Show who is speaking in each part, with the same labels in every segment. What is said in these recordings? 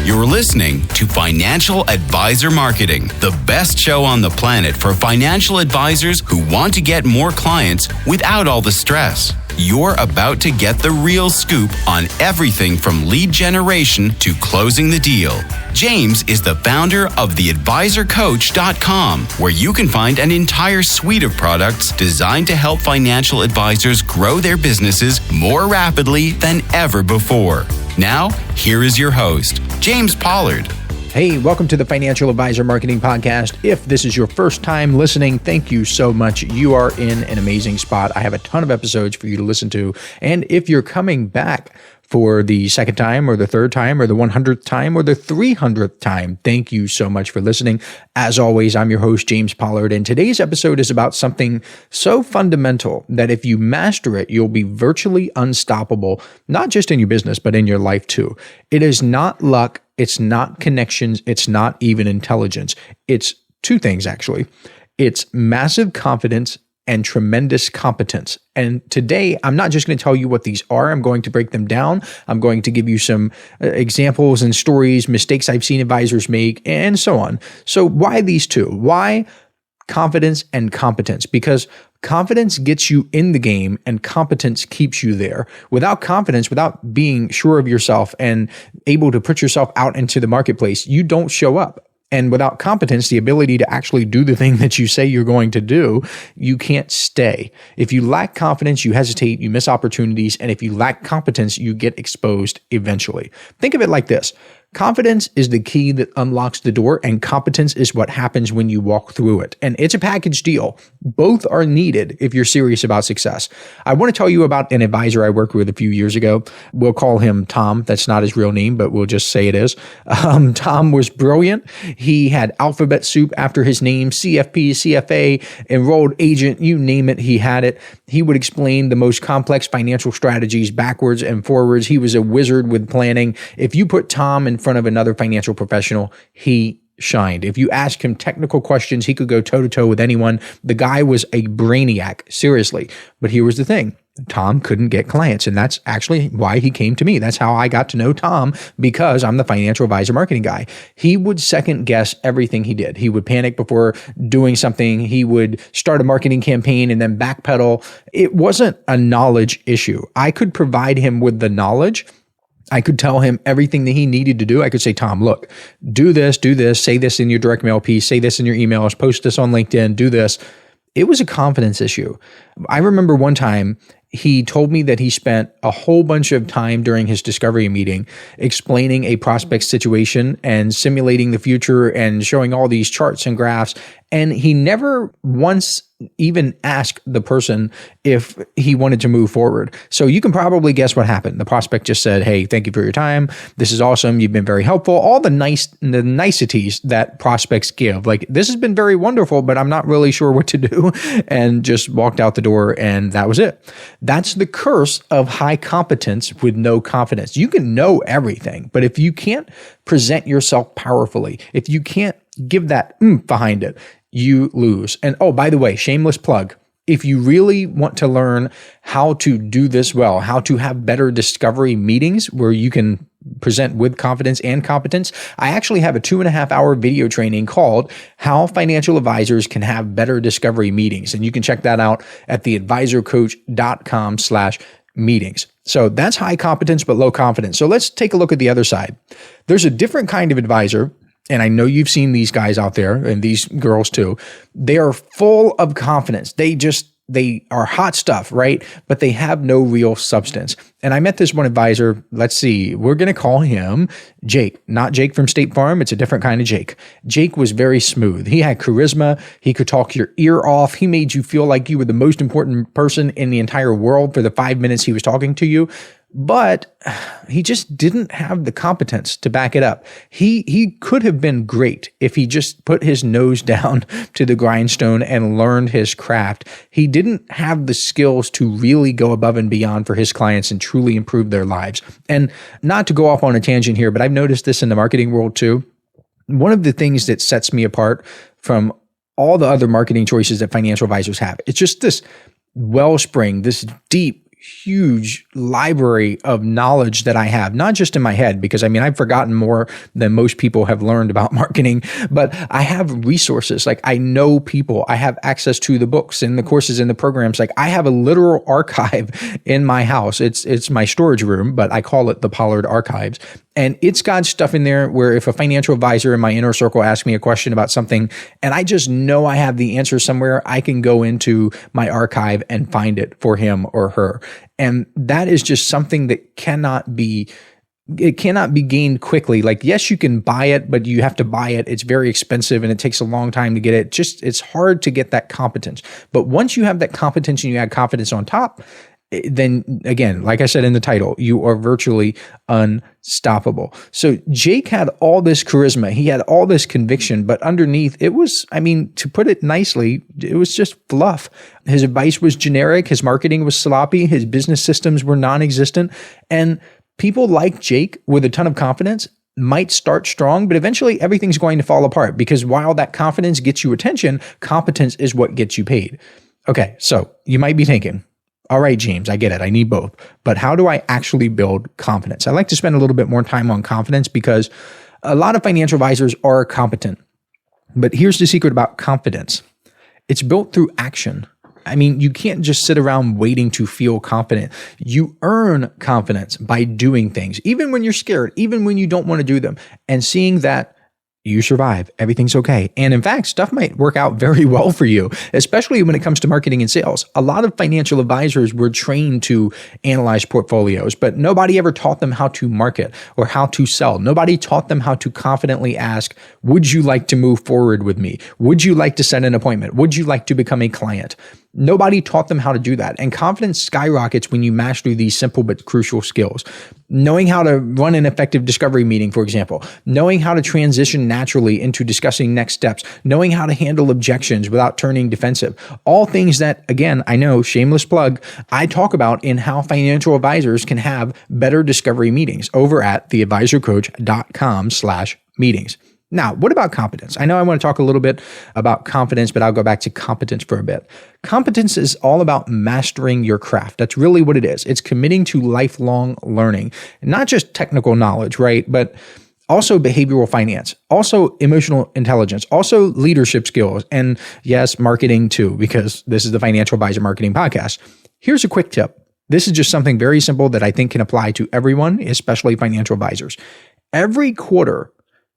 Speaker 1: You're listening to Financial Advisor Marketing, the best show on the planet for financial advisors who want to get more clients without all the stress. You're about to get the real scoop on everything from lead generation to closing the deal. James is the founder of theadvisorcoach.com, where you can find an entire suite of products designed to help financial advisors grow their businesses more rapidly than ever before. Now, here is your host, James Pollard.
Speaker 2: Hey, welcome to the Financial Advisor Marketing Podcast. If this is your first time listening, thank you so much. You are in an amazing spot. I have a ton of episodes for you to listen to. And if you're coming back for the second time or the third time or the 100th time or the 300th time, thank you so much for listening. As always, I'm your host, James Pollard, and today's episode is about something so fundamental that if you master it, you'll be virtually unstoppable, not just in your business, but in your life too. It is not luck. It's not connections. It's not even intelligence. It's two things, actually. It's massive confidence and tremendous competence. And today, I'm not just going to tell you what these are. I'm going to break them down. I'm going to give you some examples and stories, mistakes I've seen advisors make, and so on. So why these two? Why confidence and competence? Because confidence gets you in the game and competence keeps you there. Without confidence, without being sure of yourself and able to put yourself out into the marketplace, you don't show up. And without competence, the ability to actually do the thing that you say you're going to do, you can't stay. If you lack confidence, you hesitate, you miss opportunities. And if you lack competence, you get exposed eventually. Think of it like this. Confidence is the key that unlocks the door, and competence is what happens when you walk through it. And it's a package deal. Both are needed if you're serious about success. I want to tell you about an advisor I worked with a few years ago. We'll call him Tom. That's not his real name, but we'll just say it is. Tom was brilliant. He had alphabet soup after his name, CFP, CFA, enrolled agent, you name it, he had it. He would explain the most complex financial strategies backwards and forwards. He was a wizard with planning. If you put Tom in front of another financial professional, he shined. If you ask him technical questions, he could go toe-to-toe with anyone. The guy was a brainiac, seriously. But here was the thing. Tom couldn't get clients, and that's actually why he came to me. That's how I got to know Tom, because I'm the financial advisor marketing guy. He would second guess everything he did. He would panic before doing something. He would start a marketing campaign and then backpedal. It wasn't a knowledge issue. I could provide him with the knowledge. I could tell him everything that he needed to do. I could say, Tom, look, do this, say this in your direct mail piece, say this in your emails, post this on LinkedIn, do this. It was a confidence issue. I remember one time he told me that he spent a whole bunch of time during his discovery meeting explaining a prospect situation and simulating the future and showing all these charts and graphs. And he never once even asked the person if he wanted to move forward. So you can probably guess what happened. The prospect just said, hey, thank you for your time. This is awesome. You've been very helpful. All the niceties that prospects give. Like, this has been very wonderful, but I'm not really sure what to do. And just walked out the door, and that was it. That's the curse of high competence with no confidence. You can know everything, but if you can't present yourself powerfully, if you can't give that behind it, you lose. And oh, by the way, shameless plug. If you really want to learn how to do this well, how to have better discovery meetings where you can present with confidence and competence, I actually have a 2.5-hour video training called How Financial Advisors Can Have Better Discovery Meetings. And you can check that out at theadvisorcoach.com/meetings. So that's high competence, but low confidence. So let's take a look at the other side. There's a different kind of advisor. And I know you've seen these guys out there and these girls too. They are full of confidence. They are hot stuff, right? But they have no real substance. And I met this one advisor. Let's see, we're going to call him Jake, not Jake from State Farm. It's a different kind of Jake. Jake was very smooth. He had charisma. He could talk your ear off. He made you feel like you were the most important person in the entire world for the 5 minutes he was talking to you. But he just didn't have the competence to back it up. He could have been great if he just put his nose down to the grindstone and learned his craft. He didn't have the skills to really go above and beyond for his clients and truly improve their lives. And not to go off on a tangent here, but I've noticed this in the marketing world too. One of the things that sets me apart from all the other marketing choices that financial advisors have, it's just this wellspring, this deep huge library of knowledge that I have, not just in my head, because I've forgotten more than most people have learned about marketing, but I have resources. Like, I know people, I have access to the books and the courses and the programs. Like, I have a literal archive in my house. It's my storage room, but I call it the Pollard Archives. And it's got stuff in there where if a financial advisor in my inner circle asks me a question about something and I just know I have the answer somewhere, I can go into my archive and find it for him or her. And that is just something that cannot be gained quickly. Like, yes, you can buy it, but you have to buy it. It's very expensive and it takes a long time to get it. It's hard to get that competence. But once you have that competence and you add confidence on top, then again, like I said in the title, you are virtually unstoppable. So Jake had all this charisma. He had all this conviction, but underneath it was, to put it nicely, it was just fluff. His advice was generic. His marketing was sloppy. His business systems were non-existent. And people like Jake with a ton of confidence might start strong, but eventually everything's going to fall apart, because while that confidence gets you attention, competence is what gets you paid. Okay, so you might be thinking, all right, James, I get it. I need both. But how do I actually build confidence? I like to spend a little bit more time on confidence because a lot of financial advisors are competent. But here's the secret about confidence. It's built through action. You can't just sit around waiting to feel confident. You earn confidence by doing things, even when you're scared, even when you don't want to do them, and seeing that you survive. Everything's okay. And in fact, stuff might work out very well for you, especially when it comes to marketing and sales. A lot of financial advisors were trained to analyze portfolios, but nobody ever taught them how to market or how to sell. Nobody taught them how to confidently ask, would you like to move forward with me? Would you like to set an appointment? Would you like to become a client? Nobody taught them how to do that. And confidence skyrockets when you master these simple but crucial skills. Knowing how to run an effective discovery meeting, for example, knowing how to transition naturally into discussing next steps, knowing how to handle objections without turning defensive. All things that, again, I know, shameless plug, I talk about in how financial advisors can have better discovery meetings over at theadvisorcoach.com/meetings. Now, what about competence? I know I want to talk a little bit about confidence, but I'll go back to competence for a bit. Competence is all about mastering your craft. That's really what it is. It's committing to lifelong learning, not just technical knowledge, right? But also behavioral finance, also emotional intelligence, also leadership skills, and yes, marketing too, because this is the Financial Advisor Marketing Podcast. Here's a quick tip. This is just something very simple that I think can apply to everyone, especially financial advisors. Every quarter,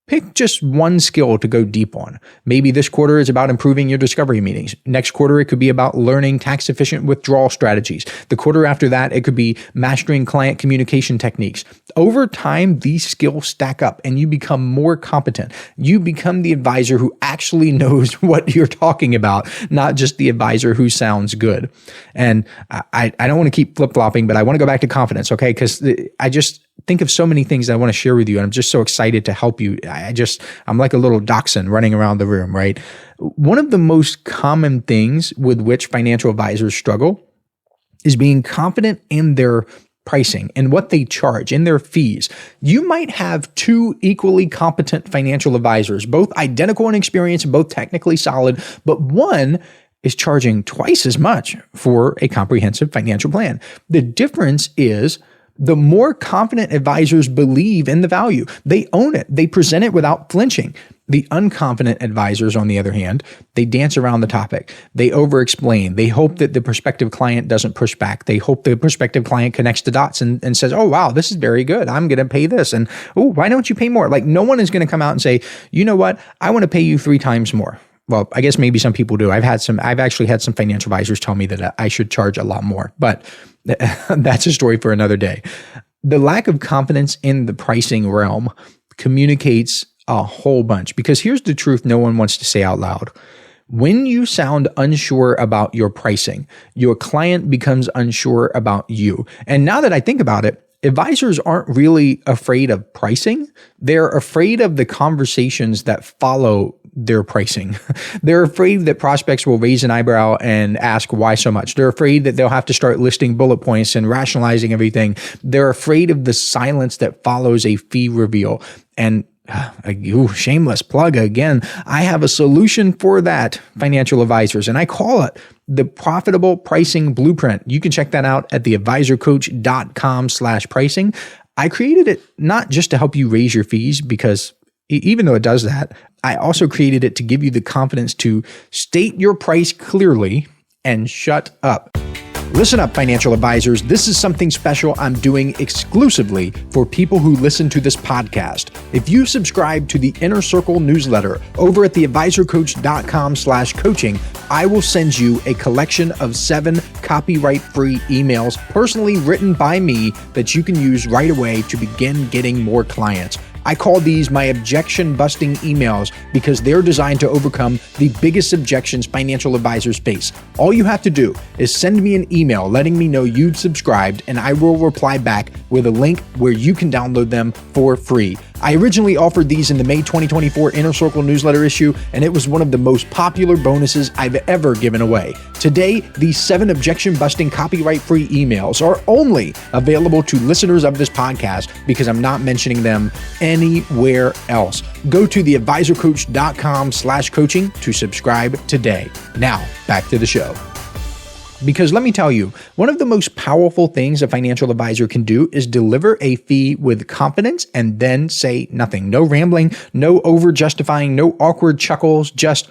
Speaker 2: pick just one skill to go deep on. Maybe this quarter is about improving your discovery meetings. Next quarter, it could be about learning tax-efficient withdrawal strategies. The quarter after that, it could be mastering client communication techniques. Over time, these skills stack up and you become more competent. You become the advisor who actually knows what you're talking about, not just the advisor who sounds good. And I don't want to keep flip-flopping, but I want to go back to confidence, okay? Because I just think of so many things that I want to share with you, and I'm just so excited to help you. I'm like a little dachshund running around the room, right? One of the most common things with which financial advisors struggle is being confident in their pricing and what they charge and their fees. You might have two equally competent financial advisors, both identical in experience and both technically solid, but one is charging twice as much for a comprehensive financial plan. The difference is the more confident advisors believe in the value. They own it. They present it without flinching. The unconfident advisors, on the other hand, they dance around the topic. They over-explain. They hope that the prospective client doesn't push back. They hope the prospective client connects the dots and says, oh, wow, this is very good. I'm going to pay this. And, oh, why don't you pay more? Like, no one is going to come out and say, you know what? I want to pay you 3 times more. Well, I guess maybe some people do. I've actually had some financial advisors tell me that I should charge a lot more, but that's a story for another day. The lack of confidence in the pricing realm communicates a whole bunch, because here's the truth no one wants to say out loud. When you sound unsure about your pricing, your client becomes unsure about you. And now that I think about it, advisors aren't really afraid of pricing. They're afraid of the conversations that follow their pricing. They're afraid that prospects will raise an eyebrow and ask why so much. They're afraid that they'll have to start listing bullet points and rationalizing everything. They're afraid of the silence that follows a fee reveal. And Shameless plug again. I have a solution for that, financial advisors, and I call it the Profitable Pricing Blueprint. You can check that out at theadvisorcoach.com/pricing. I created it not just to help you raise your fees, because even though it does that, I also created it to give you the confidence to state your price clearly and shut up. Listen up, financial advisors. This is something special I'm doing exclusively for people who listen to this podcast. If you subscribe to the Inner Circle newsletter over at theadvisorcoach.com/coaching, I will send you a collection of 7 copyright-free emails personally written by me that you can use right away to begin getting more clients. I call these my objection-busting emails because they're designed to overcome the biggest objections financial advisors face. All you have to do is send me an email letting me know you've subscribed, and I will reply back with a link where you can download them for free. I originally offered these in the May 2024 Inner Circle newsletter issue, and it was one of the most popular bonuses I've ever given away. Today, these 7 objection-busting copyright-free emails are only available to listeners of this podcast because I'm not mentioning them anywhere else. Go to theadvisorcoach.com/coaching to subscribe today. Now, back to the show. Because let me tell you, one of the most powerful things a financial advisor can do is deliver a fee with confidence and then say nothing. No rambling, no over justifying, no awkward chuckles, just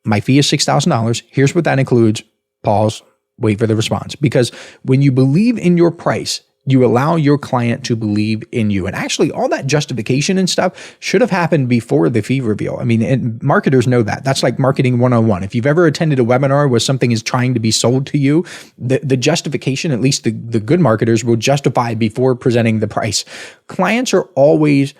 Speaker 2: my fee is $6,000. Here's what that includes. Pause, wait for the response. Because when you believe in your price, you allow your client to believe in you. And actually, all that justification and stuff should have happened before the fee reveal. I mean, and marketers know that. That's like marketing 101. If you've ever attended a webinar where something is trying to be sold to you, the justification, at least the good marketers, will justify before presenting the price. Clients are always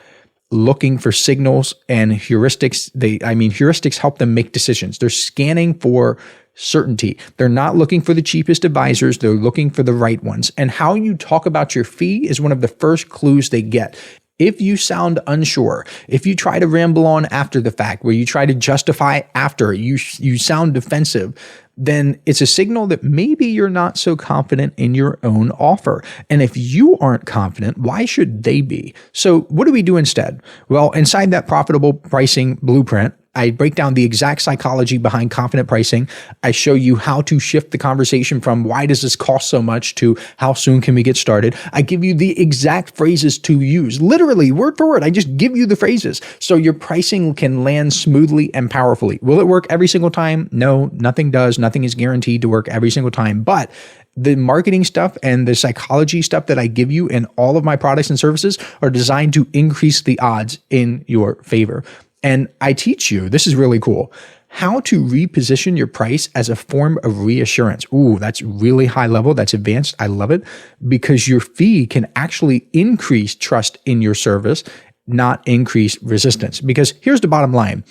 Speaker 2: looking for signals and heuristics. Heuristics help them make decisions. They're scanning for certainty. They're not looking for the cheapest advisors. They're looking for the right ones. And how you talk about your fee is one of the first clues they get. If you sound unsure, if you try to ramble on after the fact, where you try to justify after, you sound defensive, then it's a signal that maybe you're not so confident in your own offer. And if you aren't confident, why should they be? So what do we do instead? Well, inside that Profitable Pricing Blueprint, I break down the exact psychology behind confident pricing. I show you how to shift the conversation from why does this cost so much to how soon can we get started. I give you the exact phrases to use, literally word for word. I just give you the phrases so your pricing can land smoothly and powerfully. Will it work every single time? No, nothing does. Nothing is guaranteed to work every single time. But the marketing stuff and the psychology stuff that I give you in all of my products and services are designed to increase the odds in your favor. And I teach you, this is really cool, how to reposition your price as a form of reassurance. Ooh, that's really high level. That's advanced. I love it, because your fee can actually increase trust in your service, not increase resistance. Because here's the bottom line.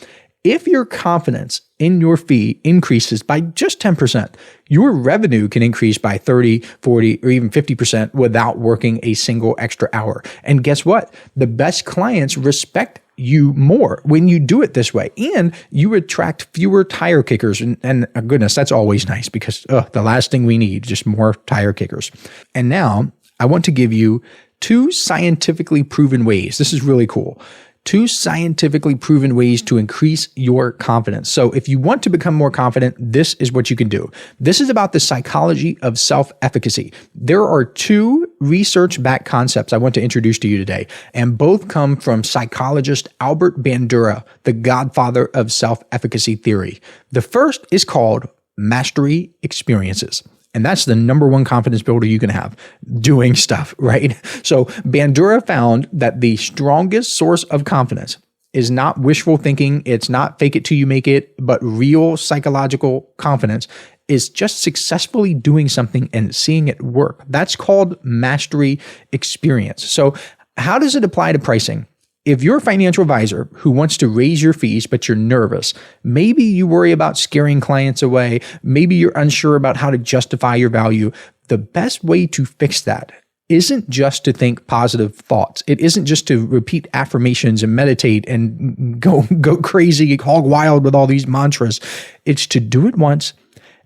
Speaker 2: If your confidence in your fee increases by just 10%, your revenue can increase by 30, 40, or even 50% without working a single extra hour. And guess what? The best clients respect you more when you do it this way, and you attract fewer tire kickers. And goodness, that's always nice, because the last thing we need, just more tire kickers. And now I want to give you 2 scientifically proven ways. This is really cool. 2 scientifically proven ways to increase your confidence. So if you want to become more confident, this is what you can do. This is about the psychology of self-efficacy. There are 2 research-backed concepts I want to introduce to you today, and both come from psychologist Albert Bandura, the godfather of self-efficacy theory. The first is called mastery experiences. And that's the number one confidence builder you can have, doing stuff, right? So Bandura found that the strongest source of confidence is not wishful thinking. It's not fake it till you make it, but real psychological confidence is just successfully doing something and seeing it work. That's called mastery experience. So how does it apply to pricing? If you're a financial advisor who wants to raise your fees, but you're nervous, maybe you worry about scaring clients away, maybe you're unsure about how to justify your value, the best way to fix that isn't just to think positive thoughts. It isn't just to repeat affirmations and meditate and go crazy, hog wild with all these mantras. It's to do it once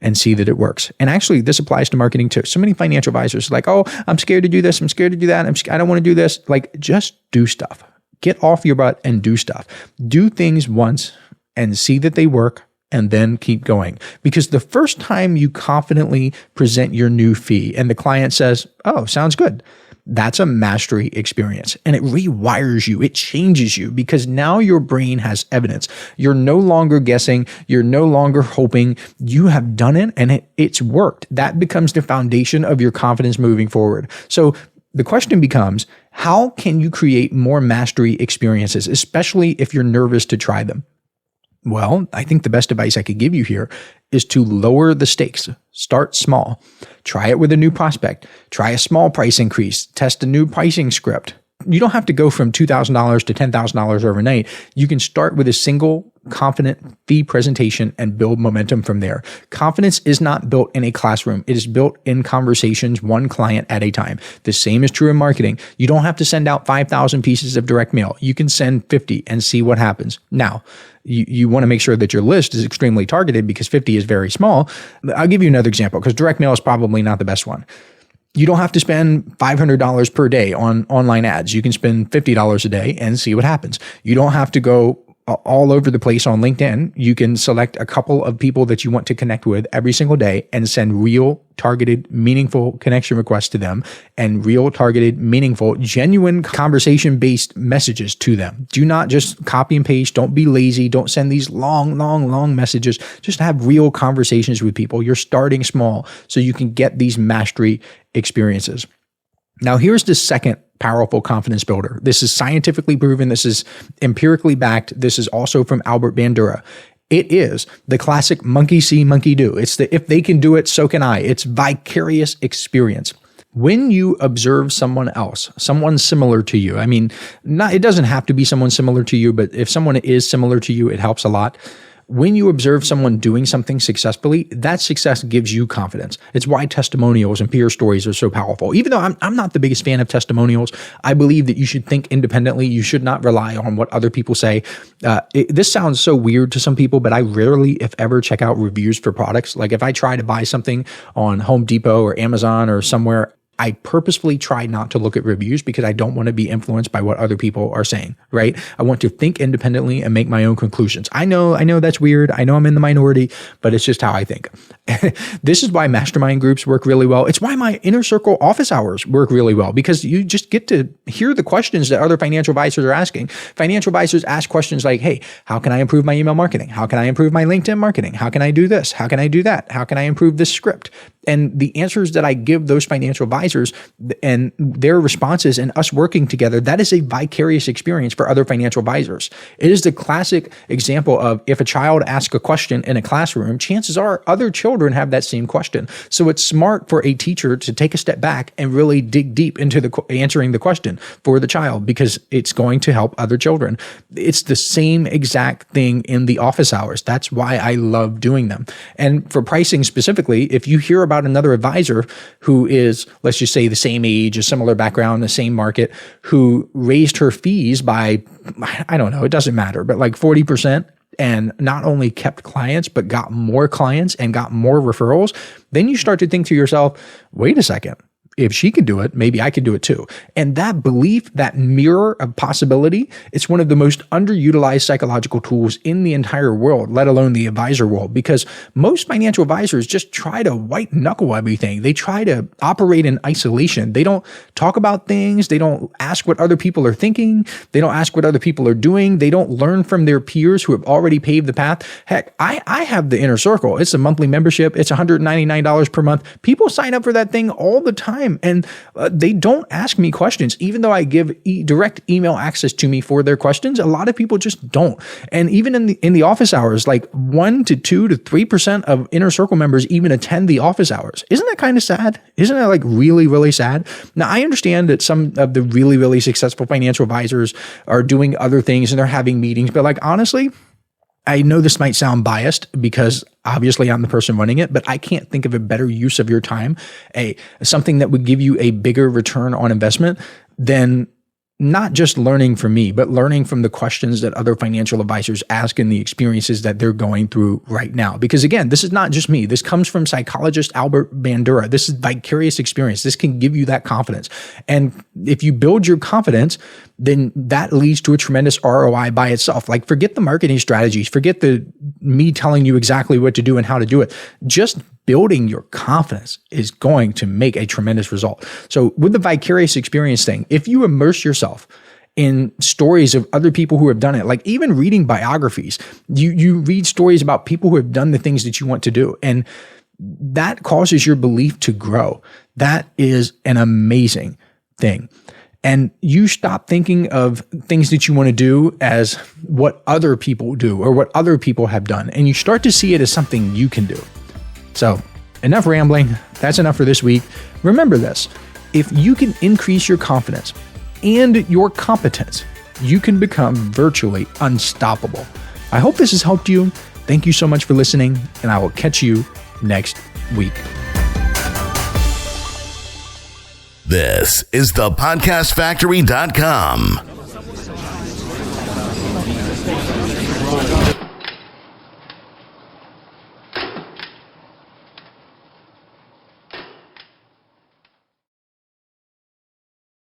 Speaker 2: and see that it works. And actually, this applies to marketing too. So many financial advisors are like, oh, I'm scared to do this. I'm scared to do that. I don't want to do this. Like, just do stuff. Get off your butt and do stuff. Do things once and see that they work, and then keep going. Because the first time you confidently present your new fee and the client says, oh, sounds good, that's a mastery experience, and it rewires you. It changes you because now your brain has evidence. You're no longer guessing. You're no longer hoping. You have done it and it's worked. That becomes the foundation of your confidence moving forward. So the question becomes, how can you create more mastery experiences, especially if you're nervous to try them? Well, I think the best advice I could give you here is to lower the stakes. Start small. Try it with a new prospect. Try a small price increase. Test a new pricing script. You don't have to go from $2,000 to $10,000 overnight. You can start with a single confident fee presentation and build momentum from there. Confidence is not built in a classroom. It is built in conversations, one client at a time. The same is true in marketing. You don't have to send out 5,000 pieces of direct mail. You can send 50 and see what happens. Now, you want to make sure that your list is extremely targeted because 50 is very small. I'll give you another example because direct mail is probably not the best one. You don't have to spend $500 per day on online ads. You can spend $50 a day and see what happens. You don't have to go all over the place on LinkedIn. You can select a couple of people that you want to connect with every single day and send real, targeted, meaningful connection requests to them and real, targeted, meaningful, genuine conversation-based messages to them. Do not just copy and paste. Don't be lazy. Don't send these long messages. Just have real conversations with people. You're starting small so you can get these mastery experiences. Now, here's the second powerful confidence builder. This is scientifically proven. This is empirically backed. This is also from Albert Bandura. It is the classic monkey see, monkey do. It's the if they can do it, so can I. It's vicarious experience. When you observe someone else, someone similar to you, it doesn't have to be someone similar to you, but if someone is similar to you, it helps a lot. When you observe someone doing something successfully, that success gives you confidence. It's why testimonials and peer stories are so powerful. Even though I'm not the biggest fan of testimonials, I believe that you should think independently. You should not rely on what other people say. This sounds so weird to some people, but I rarely, if ever, check out reviews for products. Like if I try to buy something on Home Depot or Amazon or somewhere, I purposefully try not to look at reviews because I don't want to be influenced by what other people are saying, right? I want to think independently and make my own conclusions. I know that's weird. I know I'm in the minority, but it's just how I think. This is why mastermind groups work really well. It's why my inner circle office hours work really well because you just get to hear the questions that other financial advisors are asking. Financial advisors ask questions like, hey, how can I improve my email marketing? How can I improve my LinkedIn marketing? How can I do this? How can I do that? How can I improve this script? And the answers that I give those financial advisors and their responses and us working together, that is a vicarious experience for other financial advisors. It is the classic example of if a child asks a question in a classroom, chances are other children have that same question. So it's smart for a teacher to take a step back and really dig deep into answering the question for the child because it's going to help other children. It's the same exact thing in the office hours. That's why I love doing them. And for pricing specifically, if you hear about another advisor who is, let's just say, the same age, a similar background, the same market, who raised her fees by, I don't know, it doesn't matter, but like 40%, and not only kept clients, but got more clients and got more referrals, then you start to think to yourself, wait a second. If she can do it, maybe I can do it too. And that belief, that mirror of possibility, it's one of the most underutilized psychological tools in the entire world, let alone the advisor world, because most financial advisors just try to white knuckle everything. They try to operate in isolation. They don't talk about things. They don't ask what other people are thinking. They don't ask what other people are doing. They don't learn from their peers who have already paved the path. Heck, I have the Inner Circle. It's a monthly membership. It's $199 per month. People sign up for that thing all the time. And they don't ask me questions, even though I give direct email access to me for their questions. A lot of people just don't. And even in the office hours, like 1 to 2 to 3% of Inner Circle members even attend the office hours. Isn't that kind of sad? Isn't that like really, really sad? Now, I understand that some of the really, really successful financial advisors are doing other things and they're having meetings, but like honestly, I know this might sound biased because obviously I'm the person running it, but I can't think of a better use of your time, something that would give you a bigger return on investment than not just learning from me, but learning from the questions that other financial advisors ask and the experiences that they're going through right now. Because again, this is not just me. This comes from psychologist Albert Bandura. This is vicarious experience. This can give you that confidence. And if you build your confidence, then that leads to a tremendous ROI by itself. Like, forget the marketing strategies, forget me telling you exactly what to do and how to do it. Just building your confidence is going to make a tremendous result. So with the vicarious experience thing, if you immerse yourself in stories of other people who have done it, like even reading biographies, you read stories about people who have done the things that you want to do, and that causes your belief to grow. That is an amazing thing. And you stop thinking of things that you want to do as what other people do or what other people have done, and you start to see it as something you can do. So, enough rambling. That's enough for this week. Remember this: if you can increase your confidence and your competence, you can become virtually unstoppable. I hope this has helped you. Thank you so much for listening, and I will catch you next week.
Speaker 3: This is thepodcastfactory.com.